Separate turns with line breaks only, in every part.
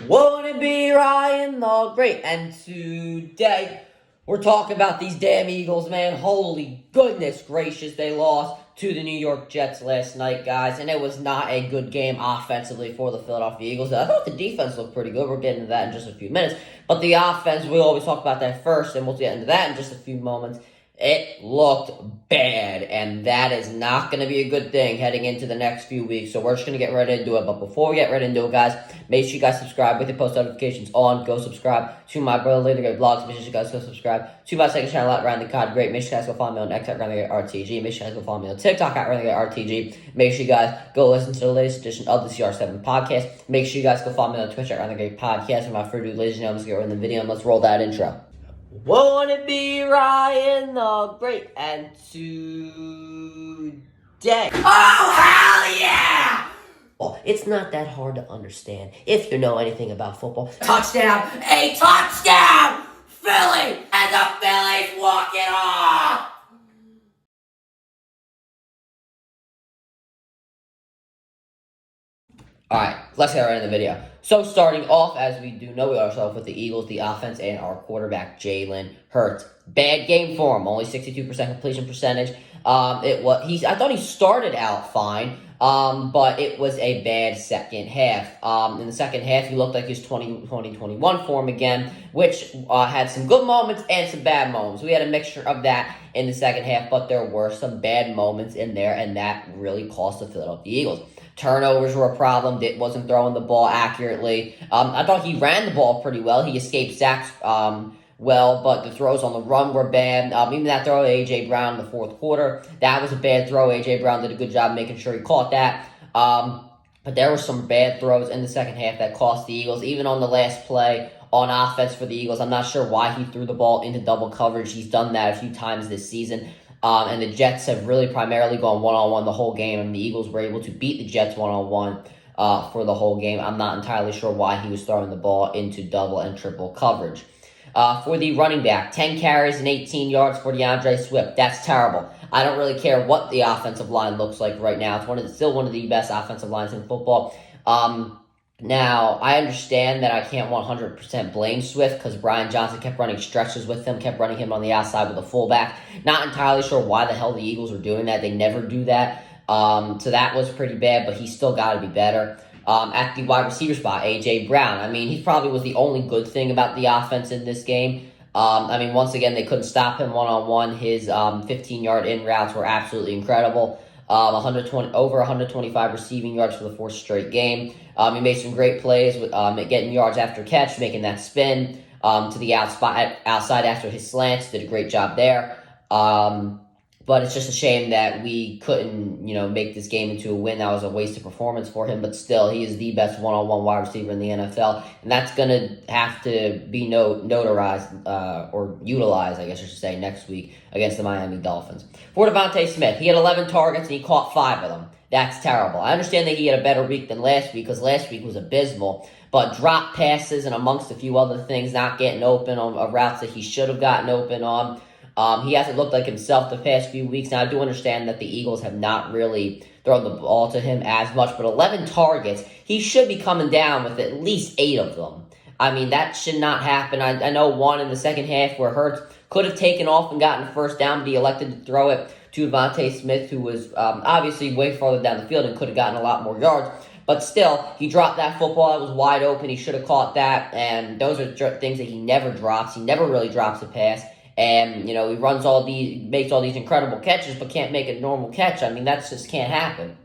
Won't it be Ryan the Great? And today, we're talking about these damn Eagles, man. Holy goodness gracious, they lost to the New York Jets last night, guys. And it was not a good game offensively for the Philadelphia Eagles. I thought the defense looked pretty good. We'll get into that in just a few minutes. But the offense, we always talk about that first, and we'll get into that in just a few moments. It looked bad, and that is not going to be a good thing heading into the next few weeks. So we're just going to get right into it. But before we get right into it, guys, make sure you guys subscribe with your post notifications on. Go subscribe to my Brother Later Great blogs. Make sure you guys go subscribe to my second channel at Ryan the Cod Great. Make sure you guys go follow me on X at Ryan the Great RTG. Make sure you guys go follow me on TikTok at Ryan the Great RTG. Make sure you guys go listen to the latest edition of the CR7 podcast. Make sure you guys go follow me on Twitch at Ryan the Great Podcast. And my free dude, ladies and gentlemen, let's get right in the video and let's roll that intro. Won't it be Ryan the Great? And today... Oh, hell yeah! Well, it's not that hard to understand if you know anything about football. Touchdown! A touchdown! Philly! And the Phillies walk it off! Alright, let's get right into the video. So starting off, as we do know, we start off with the Eagles, the offense, and our quarterback, Jalen Hurts. Bad game for him, only 62% completion percentage. I thought he started out fine, but it was a bad second half. In the second half, he looked like he was 2021 form again, which had some good moments and some bad moments. We had a mixture of that in the second half, but there were some bad moments in there, and that really cost the Philadelphia Eagles. Turnovers were a problem. It wasn't throwing the ball accurately. I thought he ran the ball pretty well. He escaped sacks well, but the throws on the run were bad. Even that throw to A.J. Brown in the fourth quarter, that was a bad throw. A.J. Brown did a good job making sure he caught that. But there were some bad throws in the second half that cost the Eagles. Even on the last play on offense for the Eagles, I'm not sure why he threw the ball into double coverage. He's done that a few times this season. And the Jets have really primarily gone one-on-one the whole game, and the Eagles were able to beat the Jets one-on-one for the whole game. I'm not entirely sure why he was throwing the ball into double and triple coverage. For the running back, 10 carries and 18 yards for DeAndre Swift. That's terrible. I don't really care what the offensive line looks like right now. It's still one of the best offensive lines in football. Now, I understand that I can't 100% blame Swift because Brian Johnson kept running stretches with him, kept running him on the outside with a fullback. Not entirely sure why the hell the Eagles were doing that. They never do that. So that was pretty bad, but he's still got to be better. At the wide receiver spot, A.J. Brown. I mean, he probably was the only good thing about the offense in this game. Once again, they couldn't stop him one-on-one. His 15-yard in routes were absolutely incredible. Over 125 receiving yards for the fourth straight game. He made some great plays with getting yards after catch, making that spin to the outside after his slants. Did a great job there. But it's just a shame that we couldn't, make this game into a win. That was a wasted performance for him. But still, he is the best one-on-one wide receiver in the NFL. And that's going to have to be notarized or utilized, I guess I should say, next week against the Miami Dolphins. For Devontae Smith, he had 11 targets and he caught 5 of them. That's terrible. I understand that he had a better week than last week because last week was abysmal. But drop passes and amongst a few other things, not getting open on routes that he should have gotten open on. He hasn't looked like himself the past few weeks. Now, I do understand that the Eagles have not really thrown the ball to him as much, but 11 targets, he should be coming down with at least 8 of them. I mean, that should not happen. I know one in the second half where Hurts could have taken off and gotten a first down, but he elected to throw it to Devontae Smith, who was obviously way farther down the field and could have gotten a lot more yards. But still, he dropped that football. It was wide open. He should have caught that, and those are things that he never drops. He never really drops a pass. And, he makes all these incredible catches, but can't make a normal catch. I mean, that just can't happen.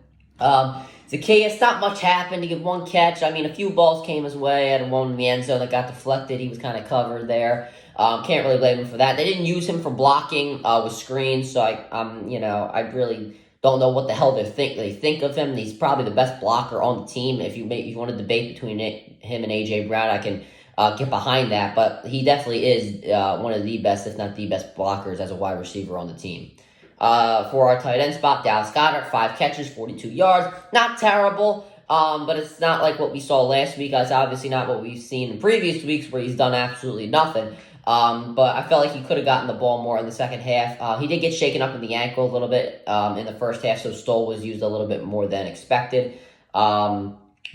Zacchaeus, not much happened. He got one catch. I mean, a few balls came his way. Had one in the end zone that got deflected. He was kind of covered there. Can't really blame him for that. They didn't use him for blocking with screens, so I really don't know what the hell they think of him. He's probably the best blocker on the team. If you want to debate between him and A.J. Brown, I can get behind that, but he definitely is one of the best, if not the best blockers as a wide receiver on the team. For our tight end spot, Dallas Goedert, 5 catches, 42 yards. Not terrible, but it's not like what we saw last week. It's obviously not what we've seen in previous weeks where he's done absolutely nothing. But I felt like he could have gotten the ball more in the second half. He did get shaken up in the ankle a little bit in the first half, so Stoll was used a little bit more than expected.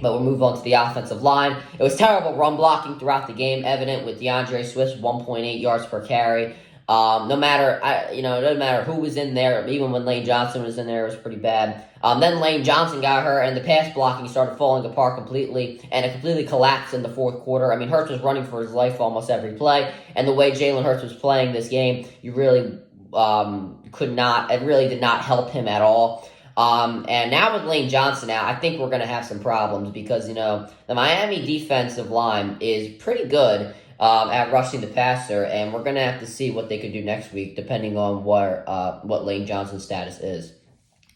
But we'll move on to the offensive line. It was terrible run blocking throughout the game, evident with DeAndre Swift's 1.8 yards per carry. No matter it doesn't matter who was in there. Even when Lane Johnson was in there, it was pretty bad. Then Lane Johnson got hurt, and the pass blocking started falling apart completely, and it completely collapsed in the fourth quarter. I mean, Hurts was running for his life almost every play, and the way Jalen Hurts was playing this game, you really it really did not help him at all. And now with Lane Johnson out, I think we're going to have some problems because, the Miami defensive line is pretty good at rushing the passer, and we're going to have to see what they could do next week depending on what Lane Johnson's status is.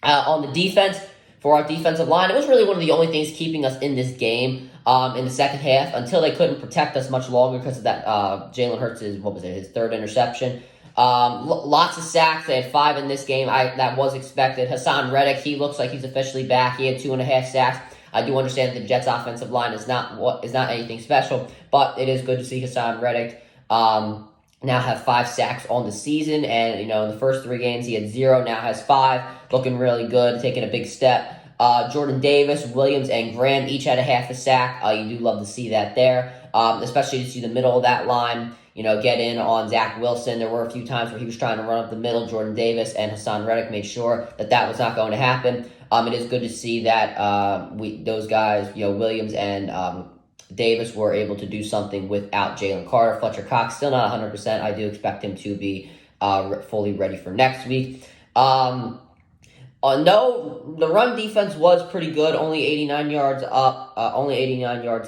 On the defense, for our defensive line, it was really one of the only things keeping us in this game in the second half until they couldn't protect us much longer because of that Jalen Hurts' his third interception. Lots of sacks. They had 5 in this game. That was expected. Hassan Reddick, he looks like he's officially back. He had 2.5 sacks. I do understand that the Jets' offensive line is not anything special, but it is good to see Hassan Reddick now have 5 sacks on the season. And in the first 3 games he had 0. Now has 5, looking really good, taking a big step. Jordan Davis, Williams, and Graham each had a half a sack. You do love to see that there, especially to see the middle of that line. Get in on Zach Wilson. There were a few times where he was trying to run up the middle. Jordan Davis and Hassan Reddick made sure that was not going to happen. It is good to see that those guys, Williams and Davis, were able to do something without Jalen Carter. Fletcher Cox still not 100%. I do expect him to be fully ready for next week. No, the run defense was pretty good. Only 89 yards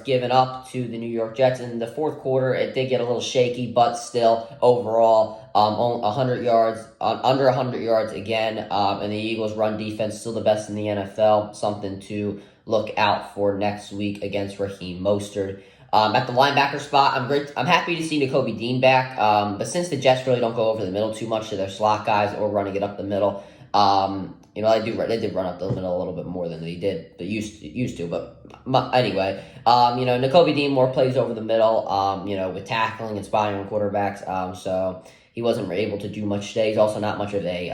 given up to the New York Jets. In the fourth quarter, it did get a little shaky, but still, overall, 100 yards, under 100 yards again. And the Eagles' run defense still the best in the NFL. Something to look out for next week against Raheem Mostert. At the linebacker spot, I'm happy to see Nakobe Dean back. But since the Jets really don't go over the middle too much to their slot guys or running it up the middle, they did run up the middle a little bit more than they used to. But anyway, Nakobe Dean more plays over the middle, with tackling and spotting on quarterbacks. So he wasn't able to do much today. He's also not much of a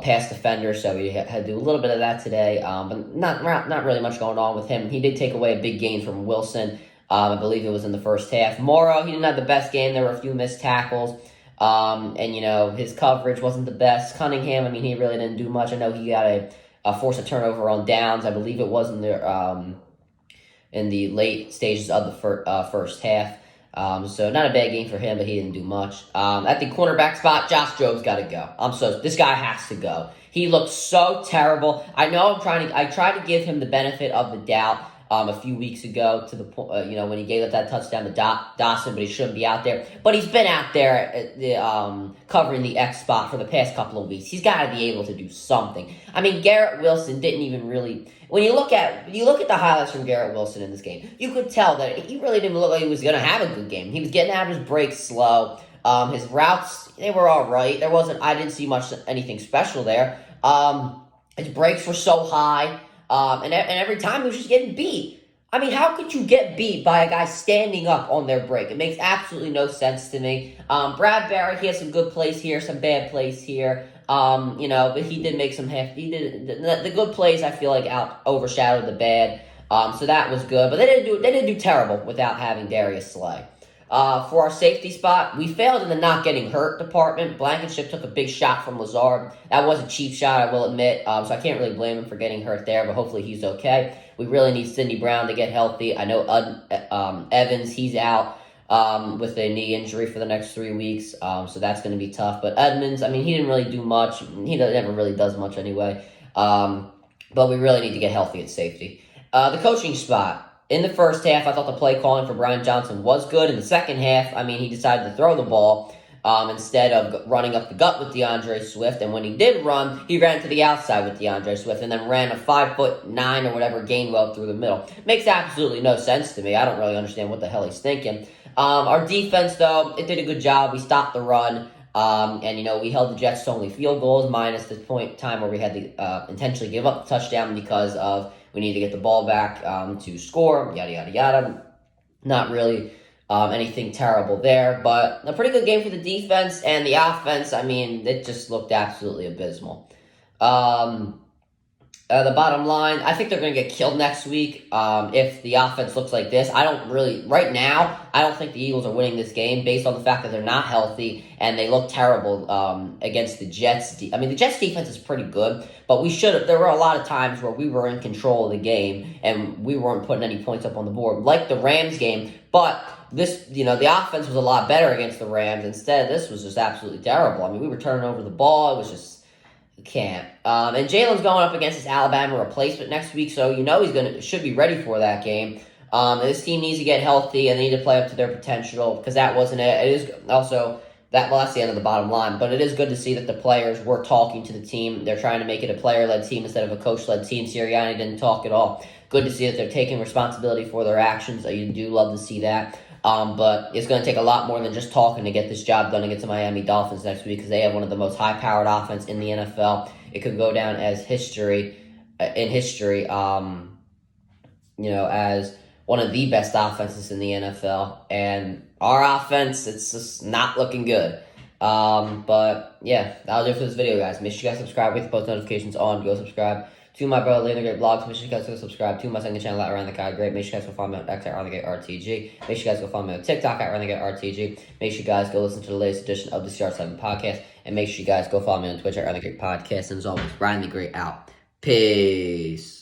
pass defender. So he had to do a little bit of that today. But not really much going on with him. He did take away a big gain from Wilson. I believe it was in the first half. Morrow, he didn't have the best game. There were a few missed tackles. His coverage wasn't the best. Cunningham, he really didn't do much. I know he got force a turnover on downs. I believe it was in the late stages of the first half. So not a bad game for him, but he didn't do much. At the cornerback spot, Josh Jobs got to go. This guy has to go. He looked so terrible. I know I tried to give him the benefit of the doubt a few weeks ago to the point, when he gave up that touchdown to Dawson, but he shouldn't be out there. But he's been out there covering the X spot for the past couple of weeks. He's got to be able to do something. Garrett Wilson didn't even really. When you look at the highlights from Garrett Wilson in this game, you could tell that he really didn't look like he was going to have a good game. He was getting out of his breaks slow. His routes, they were all right. I didn't see anything special there. His breaks were so high. And every time he was just getting beat. How could you get beat by a guy standing up on their break? It makes absolutely no sense to me. Brad Barrett, he has some good plays here, some bad plays here. But he did make the good plays, I feel like, overshadowed the bad. So that was good. But they didn't do terrible without having Darius Slay. For our safety spot, we failed in the not getting hurt department. Blankenship took a big shot from Lazard. That was a cheap shot, I will admit, so I can't really blame him for getting hurt there, but hopefully he's okay. We really need Sidney Brown to get healthy. I know Evans, he's out with a knee injury for the next 3 weeks, so that's going to be tough. But Edmonds, he didn't really do much. He never really does much anyway, but we really need to get healthy at safety. The coaching spot. In the first half, I thought the play calling for Brian Johnson was good. In the second half, he decided to throw the ball instead of running up the gut with DeAndre Swift. And when he did run, he ran to the outside with DeAndre Swift and then ran a 5'9" or whatever Gainwell through the middle. Makes absolutely no sense to me. I don't really understand what the hell he's thinking. Our defense, though, it did a good job. We stopped the run. We held the Jets to only field goals minus the point time where we had to intentionally give up the touchdown because of we need to get the ball back to score, yada, yada, yada. Not really anything terrible there, but a pretty good game for the defense and the offense. It just looked absolutely abysmal. The bottom line, I think they're going to get killed next week if the offense looks like this. Right now, I don't think the Eagles are winning this game based on the fact that they're not healthy and they look terrible against the Jets. The Jets defense is pretty good, but there were a lot of times where we were in control of the game and we weren't putting any points up on the board, like the Rams game, but the offense was a lot better against the Rams. Instead, this was just absolutely terrible. We were turning over the ball. It was just, you can't. And Jalen's going up against his Alabama replacement next week, so should be ready for that game. This team needs to get healthy and they need to play up to their potential because that wasn't it. It is also that's the end of the bottom line. But it is good to see that the players were talking to the team. They're trying to make it a player-led team instead of a coach-led team. Sirianni didn't talk at all. Good to see that they're taking responsibility for their actions. You do love to see that. But it's going to take a lot more than just talking to get this job done against the Miami Dolphins next week because they have one of the most high-powered offense in the NFL. It could go down as history, as one of the best offenses in the NFL. And our offense, it's just not looking good. But yeah, that'll do it for this video, guys. Make sure you guys subscribe with post notifications on. Go subscribe to my brother Leonard Great Vlogs. Make sure you guys go subscribe to my second channel at Around the God Great. Make sure you guys go follow me on X at Around the Gate RTG. Make sure you guys go follow me on TikTok at Around the Gate RTG. Make sure you guys go listen to the latest edition of the CR7 podcast. And make sure you guys go follow me on Twitch at Around the Great Podcast. And as always, Ryan the Great out. Peace.